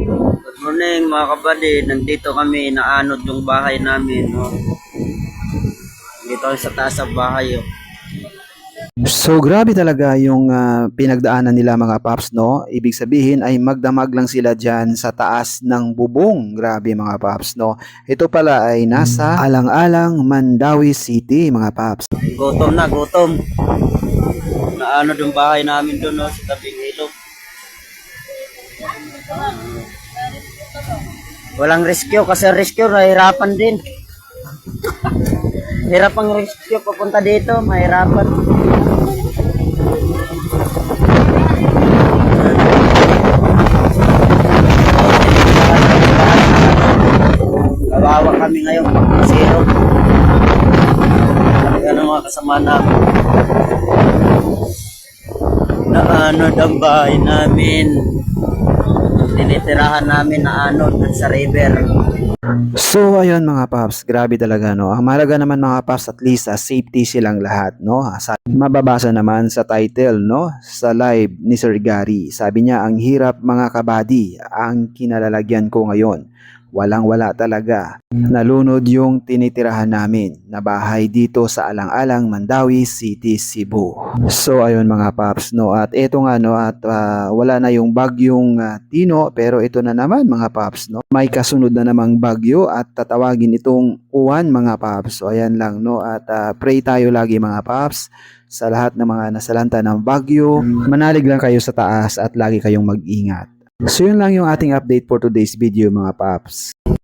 Good morning mga kapatid, nandito kami, naanod yung bahay namin, no? Dito kami sa taas ng bahay, oh. So grabe talaga yung pinagdaanan nila mga paps, no? Ibig sabihin ay magdamag lang sila dyan sa taas ng bubong. Grabe mga paps, no? Ito pala ay nasa Alang-Alang, Mandawi City mga paps. Gutom na, gutom. Naanod yung bahay namin doon, no? Sa tabing ilog. Walang rescue kasi rescue, nahirapan din. Hirap ang rescue papunta dito, mahirapan. Kawawa kami ngayon, zero. Yan ang mga kasama namin. Naanod ang bahay namin. Tinitirahan namin na anod sa river. So ayun mga paps, grabe talaga, no? Ang mahalaga naman mga paps, at least safety silang lahat, no? Mababasa naman sa title, no? Sa live ni Sir Gary. Sabi niya, ang hirap mga kabady, ang kinalalagyan ko ngayon. Walang-wala talaga. Nalunod yung tinitirahan namin na bahay dito sa Alang-Alang, Mandawi City, Cebu. So ayun mga paps, no? At eto nga, no? At wala na yung bagyong Tino, pero ito na naman mga paps, no? May kasunod na namang bagyo at tatawagin itong Uwan mga paps. So ayan lang, no? At pray tayo lagi mga paps sa lahat ng mga nasalanta ng bagyo. Manalig lang kayo sa taas at lagi kayong mag-ingat. So yun lang yung ating update for today's video mga paps.